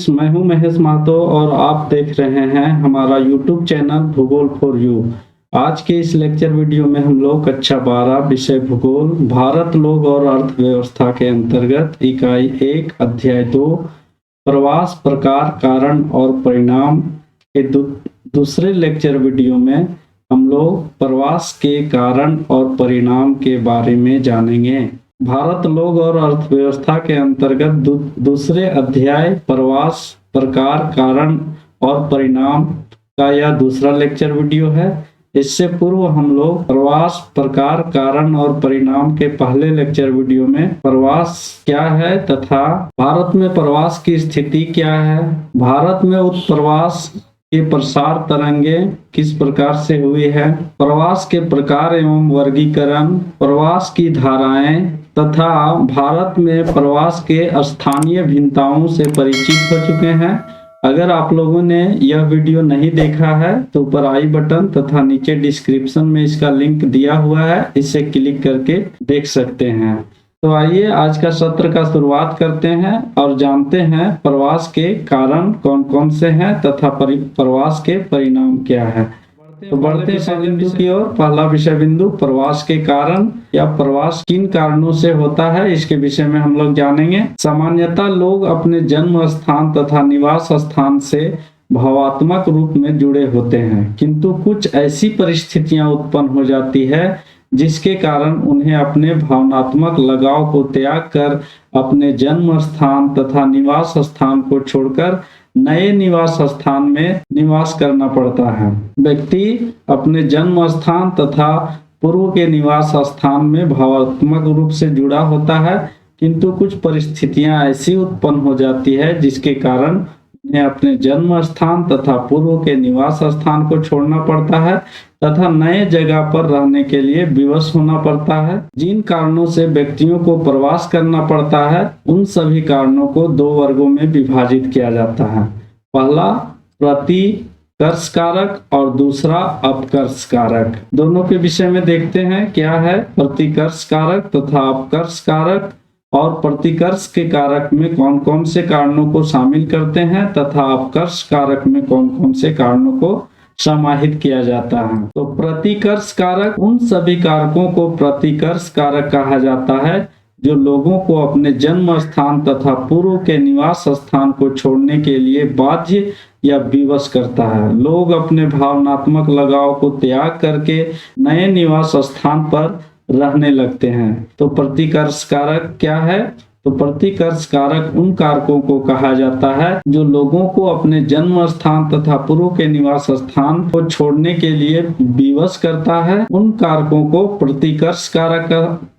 Friends, मैं हूं महेश महतो और आप देख रहे हैं हमारा यूट्यूब चैनल भूगोल फॉर यू। आज के इस लेक्चर वीडियो में हम लोग कक्षा 12 विषय भूगोल भारत, लोग और अर्थव्यवस्था के अंतर्गत इकाई 1 अध्याय 2 प्रवास प्रकार, कारण और परिणाम के दूसरे लेक्चर वीडियो में हम लोग प्रवास के कारण और परिणाम के बारे में जानेंगे। भारत, लोग और अर्थव्यवस्था के अंतर्गत दूसरे अध्याय प्रवास प्रकार, कारण और परिणाम का यह दूसरा लेक्चर वीडियो है। इससे पूर्व हम लोग प्रवास प्रकार, कारण और परिणाम के पहले लेक्चर वीडियो में प्रवास क्या है तथा भारत में प्रवास की स्थिति क्या है, भारत में उत्प्रवास के प्रसार तरंगे किस प्रकार से हुई है, प्रवास के प्रकार एवं वर्गीकरण, प्रवास की धाराएं तथा भारत में प्रवास के स्थानीय भिन्नताओं से परिचित हो चुके हैं। अगर आप लोगों ने यह वीडियो नहीं देखा है तो ऊपर आई बटन तथा नीचे डिस्क्रिप्शन में इसका लिंक दिया हुआ है, इसे क्लिक करके देख सकते हैं। तो आइए आज का सत्र का शुरुआत करते हैं और जानते हैं प्रवास के कारण कौन कौन से हैं तथा प्रवास के परिणाम क्या है। तो बढ़ते हैं बिंदु की ओर। पहला विषय बिंदु प्रवास के कारण या प्रवास किन कारणों से होता है, इसके विषय में हम लोग जानेंगे। सामान्यतः लोग अपने जन्म स्थान तथा निवास स्थान से भावात्मक रूप में जुड़े होते हैं, किंतु कुछ ऐसी परिस्थितियां उत्पन्न हो जाती है जिसके कारण उन्हें अपने भावनात्मक लगाव को त्याग कर अपने जन्म स्थान तथा निवास स्थान को छोड़कर नए निवास स्थान में निवास करना पड़ता है। व्यक्ति अपने जन्म स्थान तथा पूर्व के निवास स्थान में भावात्मक रूप से जुड़ा होता है, किंतु कुछ परिस्थितियां ऐसी उत्पन्न हो जाती है जिसके कारण उन्हें अपने जन्म स्थान तथा पूर्व के निवास स्थान को छोड़ना पड़ता है तथा नए जगह पर रहने के लिए विवश होना पड़ता है। जिन कारणों से व्यक्तियों को प्रवास करना पड़ता है उन सभी कारणों को दो वर्गों में विभाजित किया जाता है। पहला प्रतिकर्ष कारक और दूसरा अपकर्ष कारक। दोनों के विषय में देखते हैं क्या है प्रतिकर्ष कारक तथा अपकर्ष कारक, और प्रतिकर्ष के कारक में कौन कौन से कारणों को शामिल करते हैं तथा अपकर्ष कारक में कौन कौन से कारणों को समाहित किया जाता है। तो प्रतिकर्ष कारक उन सभी कारकों को प्रतिकर्ष कारक कहा जाता है जो लोगों को अपने जन्म स्थान तथा पूर्व के निवास स्थान को छोड़ने के लिए बाध्य या विवश करता है। लोग अपने भावनात्मक लगाव को त्याग करके नए निवास स्थान पर रहने लगते हैं। तो प्रतिकर्ष कारक क्या है? तो प्रतिकर्ष कारक उन कारकों को कहा जाता है जो लोगों को अपने जन्म स्थान तथा पूर्व के निवास स्थान को छोड़ने के लिए विवश करता है। उन कारकों को प्रतिकर्ष कारक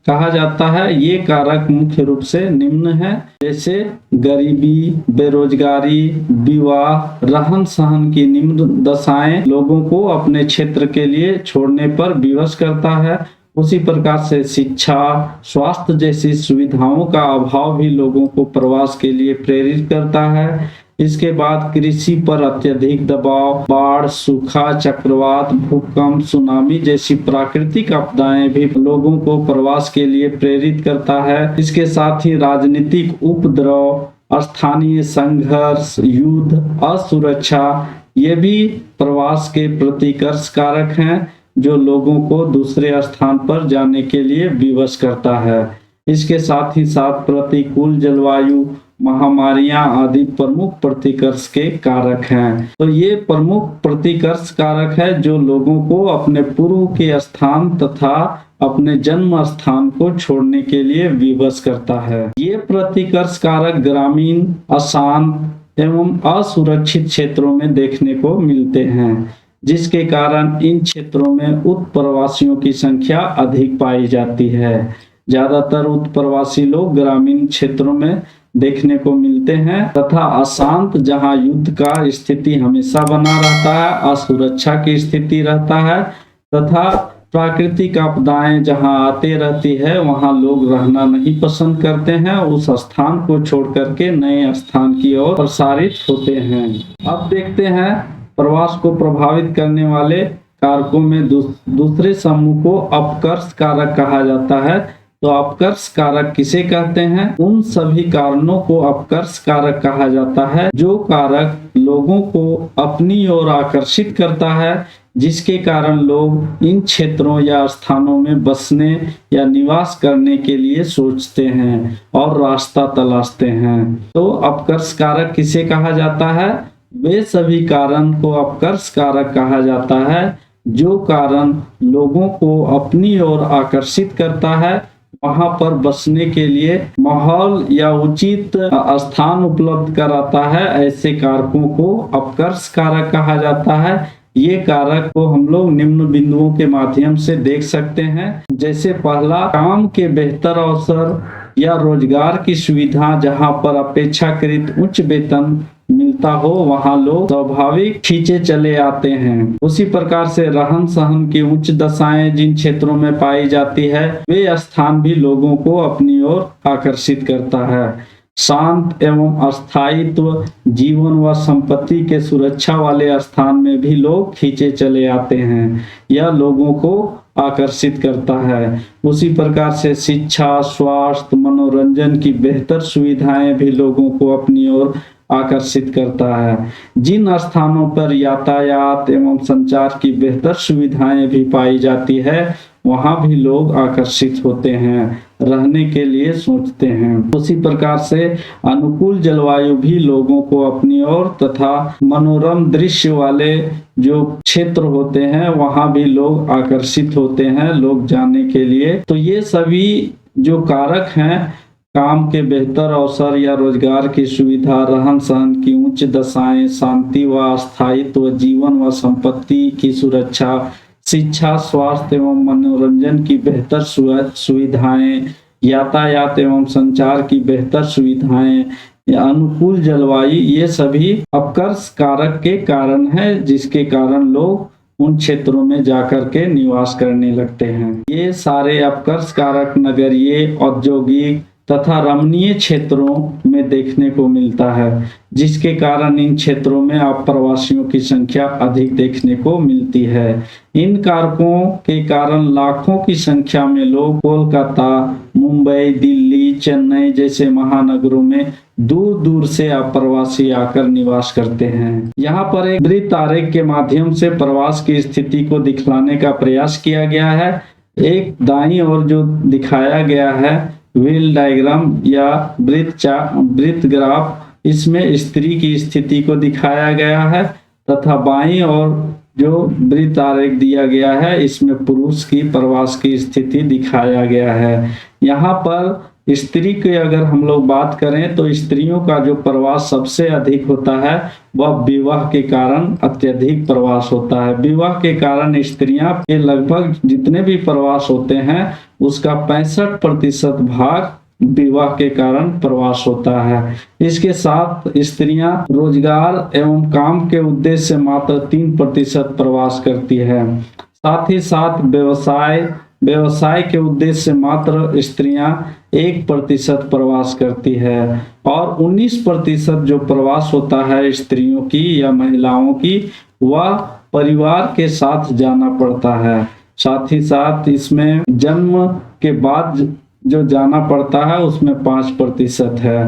कहा जाता है। ये कारक मुख्य रूप से निम्न है, जैसे गरीबी, बेरोजगारी, विवाह, रहन सहन की निम्न दशाएं लोगों को अपने क्षेत्र के लिए छोड़ने पर विवश करता है। उसी प्रकार से शिक्षा, स्वास्थ्य जैसी सुविधाओं का अभाव भी लोगों को प्रवास के लिए प्रेरित करता है। इसके बाद कृषि पर अत्यधिक दबाव, बाढ़, सूखा, चक्रवात, भूकंप, सुनामी जैसी प्राकृतिक आपदाएं भी लोगों को प्रवास के लिए प्रेरित करता है। इसके साथ ही राजनीतिक उपद्रव, स्थानीय संघर्ष, युद्ध, असुरक्षा ये भी प्रवास के प्रतिकर्ष कारक हैं जो लोगों को दूसरे स्थान पर जाने के लिए विवश करता है। इसके साथ ही साथ प्रतिकूल जलवायु, महामारियां आदि प्रमुख प्रतिकर्ष के कारक हैं। तो ये प्रमुख प्रतिकर्ष कारक है जो लोगों को अपने पूर्व के स्थान तथा अपने जन्म स्थान को छोड़ने के लिए विवश करता है। ये प्रतिकर्ष कारक ग्रामीण, अशांत एवं असुरक्षित क्षेत्रों में देखने को मिलते हैं, जिसके कारण इन क्षेत्रों में उत्प्रवासियों की संख्या अधिक पाई जाती है। ज्यादातर उत्प्रवासी लोग ग्रामीण क्षेत्रों में देखने को मिलते हैं तथा अशांत, जहां युद्ध का स्थिति हमेशा बना रहता है, असुरक्षा की स्थिति रहता है तथा प्राकृतिक आपदाएं जहां आते रहती है वहां लोग रहना नहीं पसंद करते हैं, उस स्थान को छोड़ करके नए स्थान की ओर प्रसारित होते हैं। अब देखते हैं प्रवास को प्रभावित करने वाले कारकों में दूसरे समूह को अपकर्ष कारक कहा जाता है। तो अपकर्ष कारक किसे कहते हैं? उन सभी कारणों को अपकर्ष कारक कहा जाता है जो कारक लोगों को अपनी ओर आकर्षित करता है, जिसके कारण लोग इन क्षेत्रों या स्थानों में बसने या निवास करने के लिए सोचते हैं और रास्ता तलाशते हैं। तो अपकर्ष कारक किसे कहा जाता है? वे सभी कारण को अपकर्ष कारक कहा जाता है जो कारण लोगों को अपनी ओर आकर्षित करता है, वहां पर बसने के लिए माहौल या उचित स्थान उपलब्ध कराता है। ऐसे कारकों को अपकर्ष कारक कहा जाता है। ये कारक को हम लोग निम्न बिंदुओं के माध्यम से देख सकते हैं। जैसे पहला, काम के बेहतर अवसर या रोजगार की सुविधा, जहां पर अपेक्षाकृत उच्च वेतन मिलता हो वहां लोग स्वाभाविक खींचे चले आते हैं। उसी प्रकार से रहन सहन की उच्च दशाएं जिन क्षेत्रों में पाई जाती है, वे स्थान भी लोगों को अपनी ओर आकर्षित करता है। शांत एवं अस्थायित्व, जीवन व संपत्ति के सुरक्षा वाले स्थान में भी लोग खींचे चले आते हैं। यह लोगों को आकर्षित करता है। उसी प्रकार से शिक्षा, स्वास्थ्य, मनोरंजन की बेहतर सुविधाएं भी लोगों को अपनी ओर आकर्षित करता है। जिन स्थानों पर यातायात एवं संचार की बेहतर सुविधाएं भी पाई जाती है, वहां भी लोग आकर्षित होते हैं, रहने के लिए सोचते हैं। उसी प्रकार से अनुकूल जलवायु भी लोगों को अपनी ओर तथा मनोरम दृश्य वाले जो क्षेत्र होते हैं वहां भी लोग आकर्षित होते हैं लोग जाने के लिए। तो ये सभी जो कारक हैं, काम के बेहतर अवसर या रोजगार की सुविधा, रहन सहन की उच्च दशाएं, शांति व स्थायित्व, जीवन व संपत्ति की सुरक्षा, शिक्षा, स्वास्थ्य एवं मनोरंजन की बेहतर सुविधाएं, यातायात एवं संचार की बेहतर सुविधाएं, अनुकूल जलवायु, ये सभी अपकर्ष कारक के कारण है, जिसके कारण लोग उन क्षेत्रों में जाकर के निवास करने लगते हैं। ये सारे अपकर्ष कारक नगरीय, औद्योगिक तथा रमणीय क्षेत्रों में देखने को मिलता है, जिसके कारण इन क्षेत्रों में प्रवासियों की संख्या अधिक देखने को मिलती है। इन कारकों के कारण लाखों की संख्या में लोग कोलकाता, मुंबई, दिल्ली, चेन्नई जैसे महानगरों में दूर दूर से प्रवासी आकर निवास करते हैं। यहाँ पर एक वृत्त आरेख के माध्यम से प्रवास की स्थिति को दिखलाने का प्रयास किया गया है। एक दाईं ओर जो दिखाया गया है व्हील डायग्राम या वृत्त ग्राफ, इसमें स्त्री की स्थिति को दिखाया गया है तथा बाईं ओर जो वृत्त आरेख दिया गया है इसमें पुरुष की प्रवास की स्थिति दिखाया गया है। यहाँ पर स्त्री की अगर हम लोग बात करें तो स्त्रियों का जो प्रवास सबसे अधिक होता है वह विवाह के कारण अत्यधिक प्रवास होता है। विवाह के कारण स्त्रियां के लगभग जितने भी प्रवास होते हैं उसका 65% भाग विवाह के कारण प्रवास होता है। इसके साथ स्त्रियां रोजगार एवं काम के उद्देश्य से मात्र 3% प्रवास करती है। साथ ही साथ व्यवसाय के उद्देश्य से मात्र स्त्रियां 1% प्रवास करती है और 19% जो प्रवास होता है स्त्रियों की या महिलाओं की, वह परिवार के साथ जाना पड़ता है। साथ ही साथ इसमें जन्म के बाद जो जाना पड़ता है उसमें 5% है।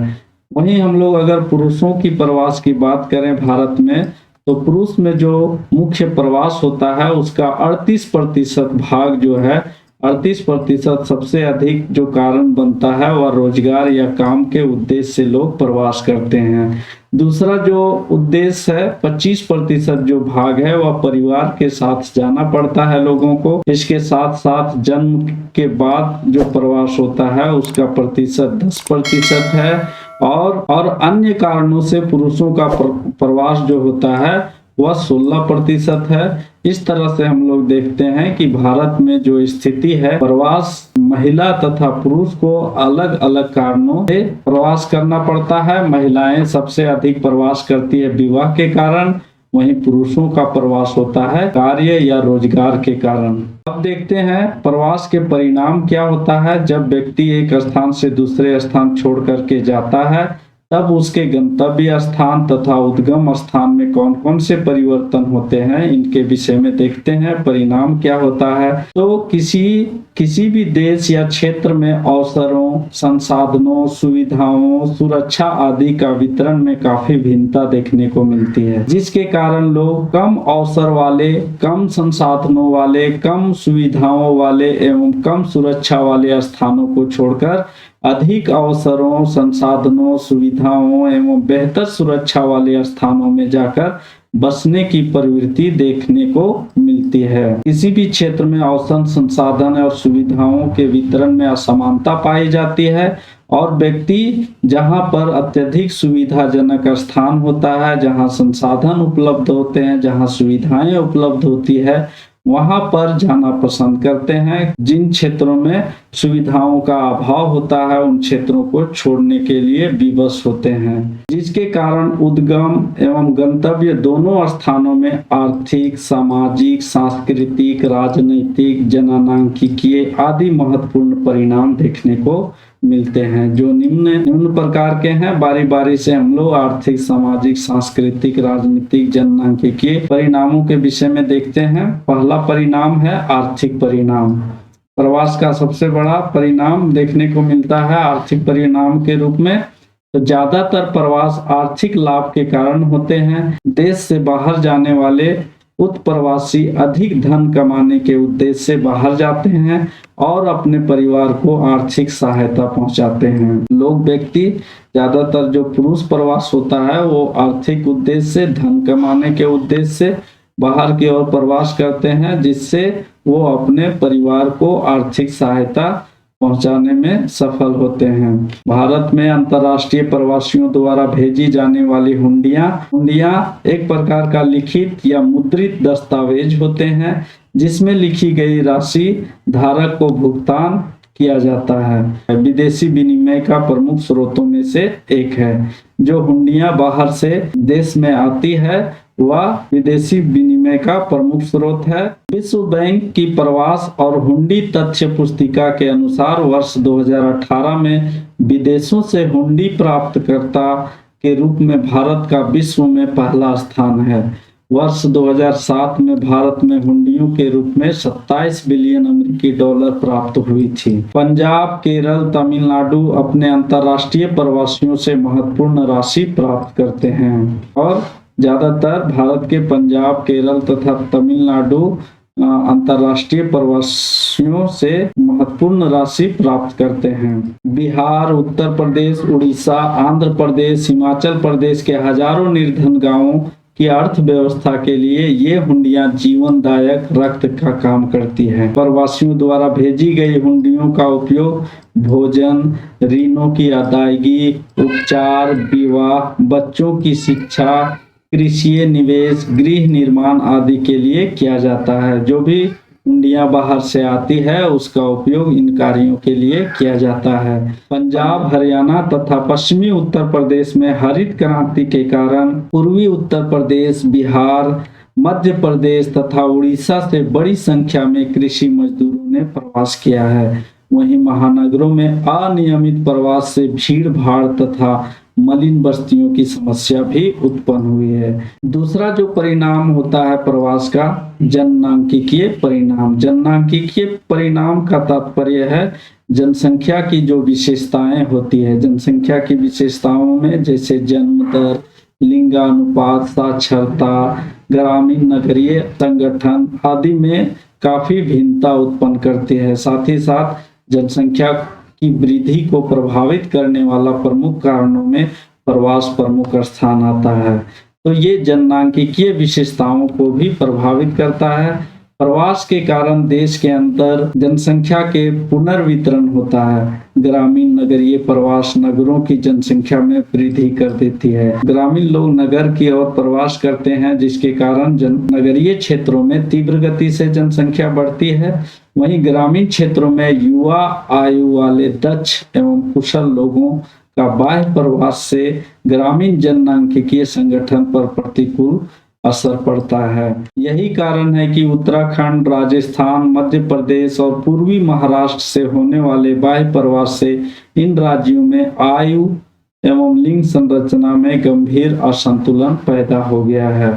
वहीं हम लोग अगर पुरुषों की प्रवास की बात करें भारत में, तो पुरुष में जो मुख्य प्रवास होता है उसका 38% भाग जो है, 38% सबसे अधिक जो कारण बनता है वह रोजगार या काम के उद्देश्य से लोग प्रवास करते हैं। दूसरा जो उद्देश्य है 25% जो भाग है वह परिवार के साथ जाना पड़ता है लोगों को। इसके साथ साथ जन्म के बाद जो प्रवास होता है उसका प्रतिशत 10% है और अन्य कारणों से पुरुषों का प्रवास जो होता है वह 16% है। इस तरह से हम लोग देखते हैं कि भारत में जो स्थिति है, प्रवास महिला तथा पुरुष को अलग अलग कारणों से प्रवास करना पड़ता है। महिलाएं सबसे अधिक प्रवास करती है विवाह के कारण, वहीं पुरुषों का प्रवास होता है कार्य या रोजगार के कारण। अब देखते हैं प्रवास के परिणाम क्या होता है। जब व्यक्ति एक स्थान से दूसरे स्थान छोड़ करके जाता है तब उसके गंतव्य स्थान तथा उद्गम स्थान में कौन कौन से परिवर्तन होते हैं, इनके विषय में देखते हैं। परिणाम क्या होता है, तो किसी भी देश या क्षेत्र में अवसरों, संसाधनों, सुविधाओं, सुरक्षा आदि का वितरण में काफी भिन्नता देखने को मिलती है, जिसके कारण लोग कम अवसर वाले, कम संसाधनों वाले, कम सुविधाओं वाले एवं कम सुरक्षा वाले स्थानों को छोड़कर अधिक अवसरों, संसाधनों, सुविधाओं एवं बेहतर सुरक्षा वाले स्थानों में जाकर बसने की प्रवृत्ति देखने को मिलती है। किसी भी क्षेत्र में अवसर, संसाधन और सुविधाओं के वितरण में असमानता पाई जाती है और व्यक्ति जहां पर अत्यधिक सुविधाजनक स्थान होता है, जहां संसाधन उपलब्ध होते हैं, जहां सुविधाएं उपलब्ध होती है, वहां पर जाना पसंद करते हैं। जिन क्षेत्रों में सुविधाओं का अभाव होता है, उन क्षेत्रों को छोड़ने के लिए विवश होते हैं, जिसके कारण उद्गम एवं गंतव्य दोनों स्थानों में आर्थिक, सामाजिक, सांस्कृतिक, राजनीतिक, जननांकिकीय आदि महत्वपूर्ण परिणाम देखने को मिलते हैं, जो निम्न प्रकार के हैं। बारी बारी से हम लोग आर्थिक, सामाजिक, सांस्कृतिक, राजनीतिक, जननांकिकीय परिणामों के विषय में देखते हैं। पहला परिणाम है आर्थिक परिणाम। प्रवास का सबसे बड़ा परिणाम देखने को मिलता है आर्थिक परिणाम के रूप में। तो ज्यादातर प्रवास आर्थिक लाभ के कारण होते हैं। देश से बाहर जाने वाले उत्प्रवासी अधिक धन कमाने के उद्देश्य से बाहर जाते हैं और अपने परिवार को आर्थिक सहायता पहुंचाते हैं। व्यक्ति ज्यादातर जो पुरुष प्रवास होता है वो आर्थिक उद्देश्य से, धन कमाने के उद्देश्य से बाहर की ओर प्रवास करते हैं, जिससे वो अपने परिवार को आर्थिक सहायता पहुंचाने में सफल होते हैं। भारत में अंतर्राष्ट्रीय प्रवासियों द्वारा भेजी जाने वाली हुंडियां एक प्रकार का लिखित या मुद्रित दस्तावेज होते हैं, जिसमें लिखी गई राशि धारक को भुगतान किया जाता है। विदेशी विनिमय का प्रमुख स्रोतों में से एक है। जो हुंडियां बाहर से देश में आती है वह विदेशी विनिमय का प्रमुख स्रोत है। विश्व बैंक की प्रवास और हुंडी तथ्य पुस्तिका के अनुसार वर्ष 2018 में विदेशों से हुंडी प्राप्तकर्ता के रूप में भारत का विश्व में पहला स्थान है। वर्ष 2007 में भारत में हुंडियों के रूप में 27 बिलियन अमेरिकी डॉलर प्राप्त हुई थी। पंजाब, केरल, तमिलनाडु अपने अंतर्राष्ट्रीय प्रवासियों से महत्वपूर्ण राशि प्राप्त करते हैं और ज्यादातर भारत के पंजाब, केरल तथा तमिलनाडु अंतर्राष्ट्रीय प्रवासियों से महत्वपूर्ण राशि प्राप्त करते हैं। बिहार, उत्तर प्रदेश, उड़ीसा, आंध्र प्रदेश, हिमाचल प्रदेश के हजारों निर्धन गांवों की अर्थव्यवस्था के लिए ये हुंडियां जीवनदायक रक्त का काम करती है। प्रवासियों द्वारा भेजी गई हुंडियों का उपयोग भोजन, ऋणों की अदायगी, उपचार, विवाह, बच्चों की शिक्षा, कृषि निवेश, गृह निर्माण आदि के लिए किया जाता है। जो भी हुंडियां बाहर से आती है उसका उपयोग इन कार्यों के लिए किया जाता है। पंजाब, हरियाणा तथा पश्चिमी उत्तर प्रदेश में हरित क्रांति के कारण पूर्वी उत्तर प्रदेश, बिहार, मध्य प्रदेश तथा उड़ीसा से बड़ी संख्या में कृषि मजदूरों ने प्रवास किया है। वहीं महानगरों में अनियमित प्रवास से भीड़ भाड़ तथा मलिन बस्तियों की समस्या भी उत्पन्न हुई है। दूसरा जो परिणाम होता है प्रवास का, जननांकिकीय परिणाम। जननांकिकीय परिणाम का तात्पर्य है जनसंख्या की जो विशेषताएं होती है। जनसंख्या की विशेषताओं में जैसे जन्म दर, लिंगानुपात, साक्षरता, ग्रामीण नगरीय संगठन आदि में काफी भिन्नता उत्पन्न करती है। साथ ही साथ जनसंख्या की वृद्धि को प्रभावित करने वाला प्रमुख कारणों में प्रवास प्रमुख स्थान आता है। तो ये जननांकिकीय विशेषताओं को भी प्रभावित करता है। प्रवास के कारण देश के अंदर जनसंख्या के पुनर्वितरण होता है। ग्रामीण नगरीय प्रवास नगरों की जनसंख्या में वृद्धि कर देती है। ग्रामीण लोग नगर की ओर प्रवास करते हैं, जिसके कारण नगरीय क्षेत्रों में तीव्र गति से जनसंख्या बढ़ती है। वहीं ग्रामीण क्षेत्रों में युवा आयु वाले दक्ष एवं कुशल लोगों का बाह्य प्रवास से ग्रामीण जननांकिकीय संगठन पर प्रतिकूल असर पड़ता है। यही कारण है कि उत्तराखंड, राजस्थान, मध्य प्रदेश और पूर्वी महाराष्ट्र से होने वाले बाह्य प्रवास से इन राज्यों में आयु एवं लिंग संरचना में गंभीर असंतुलन पैदा हो गया है।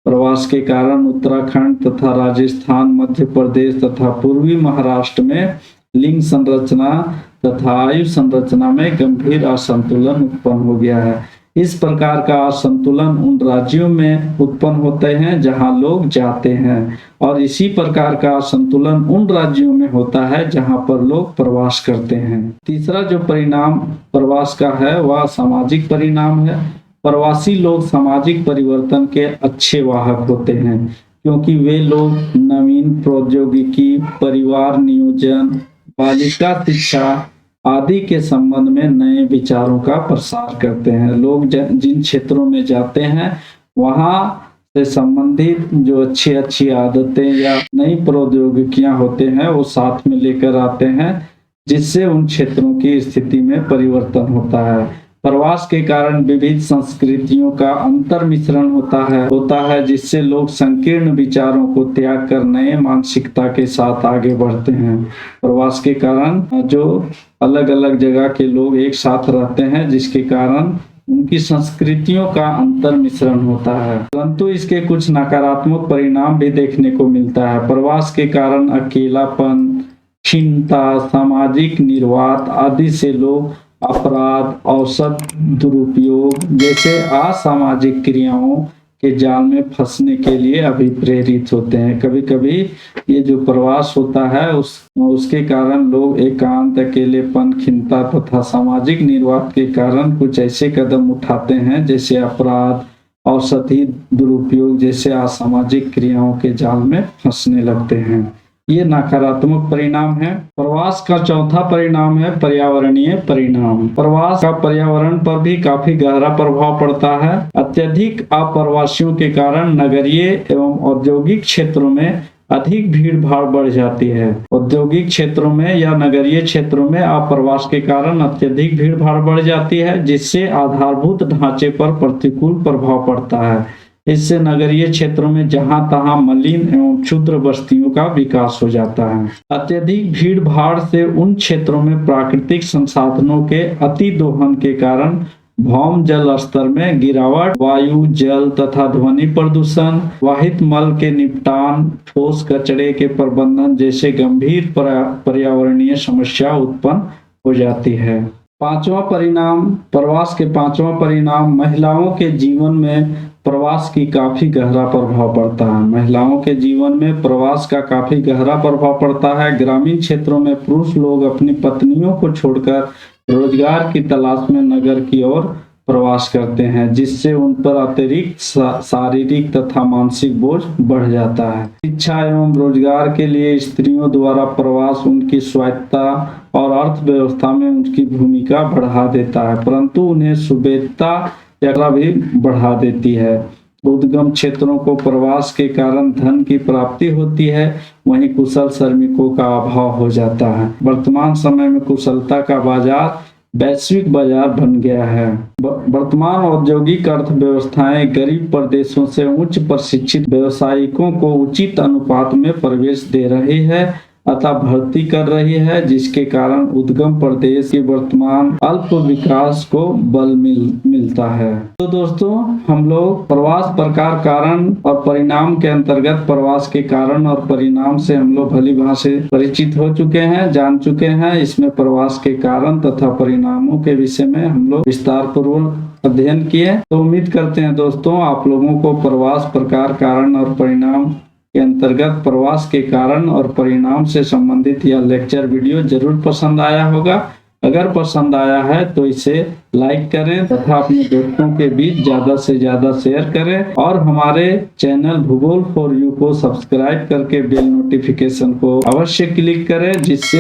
प्रवास के कारण उत्तराखंड तथा राजस्थान, मध्य प्रदेश तथा पूर्वी महाराष्ट्र में लिंग संरचना तथा आयु संरचना में गंभीर असंतुलन उत्पन्न हो गया है। इस प्रकार का असंतुलन उन राज्यों में उत्पन्न होते हैं जहां लोग जाते हैं और इसी प्रकार का असंतुलन उन राज्यों में होता है जहां पर लोग प्रवास करते हैं। तीसरा जो परिणाम प्रवास का है वह सामाजिक परिणाम है। प्रवासी लोग सामाजिक परिवर्तन के अच्छे वाहक होते हैं क्योंकि वे लोग नवीन प्रौद्योगिकी, परिवार नियोजन, बालिका शिक्षा आदि के संबंध में नए विचारों का प्रसार करते हैं। लोग जिन क्षेत्रों में जाते हैं वहां से संबंधित जो अच्छी आदतें या नई प्रौद्योगिकियां होते हैं वो साथ में लेकर आते हैं, जिससे उन क्षेत्रों की स्थिति में परिवर्तन होता है। प्रवास के कारण विविध संस्कृतियों का अंतर मिश्रण होता है जिससे लोग संकीर्ण विचारों को त्याग कर नए मानसिकता के साथ आगे बढ़ते हैं। प्रवास के कारण जो अलग अलग जगह के लोग एक साथ रहते हैं जिसके कारण उनकी संस्कृतियों का अंतर मिश्रण होता है, परंतु इसके कुछ नकारात्मक परिणाम भी देखने को मिलता है। प्रवास के कारण अकेलापन, खिन्नता, सामाजिक निर्वात आदि से लोग अपराध, औसत दुरुपयोग जैसे असामाजिक क्रियाओं के जाल में फंसने के लिए अभिप्रेरित होते हैं। कभी कभी ये जो प्रवास होता है उसके कारण लोग एकांत, अकेलेपन, खिन्नता तथा सामाजिक निर्वात के कारण कुछ ऐसे कदम उठाते हैं जैसे अपराध, औसत दुरुपयोग जैसे असामाजिक क्रियाओं के जाल में फंसने लगते हैं। ये नकारात्मक परिणाम है। प्रवास का चौथा परिणाम है पर्यावरणीय परिणाम। प्रवास का पर्यावरण पर भी काफी गहरा प्रभाव पड़ता है। अत्यधिक अप्रवासियों के कारण नगरीय एवं औद्योगिक क्षेत्रों में अधिक भीड़ भाड़ बढ़ जाती है। औद्योगिक क्षेत्रों में या नगरीय क्षेत्रों में अप्रवास के कारण अत्यधिक भीड़ भाड़ बढ़ जाती है, जिससे आधारभूत ढांचे पर प्रतिकूल प्रभाव पड़ता है। इससे नगरीय क्षेत्रों में जहां तहां मलिन एवं क्षुद्र बस्तियों का विकास हो जाता है। अत्यधिक भीड़ भाड़ से उन क्षेत्रों में प्राकृतिक संसाधनों के अति दोहन के कारण भौम जल स्तर में गिरावट, वायु, जल तथा ध्वनि प्रदूषण, वाहित मल के निपटान, ठोस कचरे के प्रबंधन जैसे गंभीर पर्यावरणीय समस्या उत्पन्न हो जाती है। पांचवा परिणाम, प्रवास के पांचवा परिणाम, महिलाओं के जीवन में प्रवास की काफी गहरा प्रभाव पड़ता है। महिलाओं के जीवन में प्रवास का काफी गहरा प्रभाव पड़ता है। ग्रामीण क्षेत्रों में पुरुष लोग अपनी पत्नियों को छोड़कर रोजगार की तलाश में नगर की ओर प्रवास करते हैं, जिससे उन पर अतिरिक्त शारीरिक तथा मानसिक बोझ बढ़ जाता है। शिक्षा एवं रोजगार के लिए स्त्रियों द्वारा प्रवास उनकी स्वायत्तता और अर्थव्यवस्था में उनकी भूमिका बढ़ा देता है, परंतु उन्हें सुबेदता भी बढ़ा देती है। उद्गम क्षेत्रों को प्रवास के कारण धन की प्राप्ति होती है, वहीं कुशल श्रमिकों का अभाव हो जाता है। वर्तमान समय में कुशलता का बाजार वैश्विक बाजार बन गया है। वर्तमान औद्योगिक अर्थव्यवस्थाएं गरीब प्रदेशों से उच्च प्रशिक्षित व्यावसायिकों को उचित अनुपात में प्रवेश दे रही है अतः भर्ती कर रही है, जिसके कारण उद्गम प्रदेश के वर्तमान अल्प विकास को बल मिलता है। तो दोस्तों, हम लोग प्रवास प्रकार, कारण और परिणाम के अंतर्गत प्रवास के कारण और परिणाम से हम लोग भली भांति परिचित हो चुके हैं, जान चुके हैं। इसमें प्रवास के कारण तथा परिणामों के विषय में हम लोग विस्तार पूर्वक अध्ययन किए। तो उम्मीद करते हैं दोस्तों आप लोगों को प्रवास प्रकार, कारण और परिणाम के अंतर्गत प्रवास के कारण और परिणाम से संबंधित यह लेक्चर वीडियो जरूर पसंद आया होगा। अगर पसंद आया है तो इसे लाइक करें तथा अपने दोस्तों के बीच ज्यादा से ज्यादा शेयर करें और हमारे चैनल भूगोल फॉर यू को सब्सक्राइब करके बेल नोटिफिकेशन को अवश्य क्लिक करें, जिससे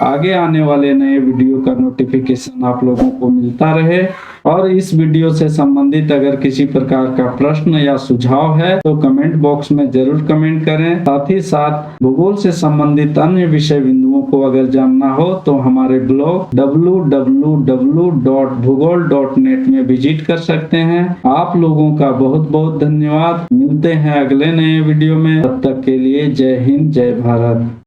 आगे आने वाले नए वीडियो का नोटिफिकेशन आप लोगों को मिलता रहे। और इस वीडियो से संबंधित अगर किसी प्रकार का प्रश्न या सुझाव है तो कमेंट बॉक्स में जरूर कमेंट करें। साथ ही साथ भूगोल से संबंधित अन्य विषय बिंदुओं को अगर जानना हो तो हमारे ब्लॉग www.bhugol.net में विजिट कर सकते हैं। आप लोगों का बहुत बहुत धन्यवाद। मिलते हैं अगले नए वीडियो में, तब तक के लिए जय हिंद, जय भारत।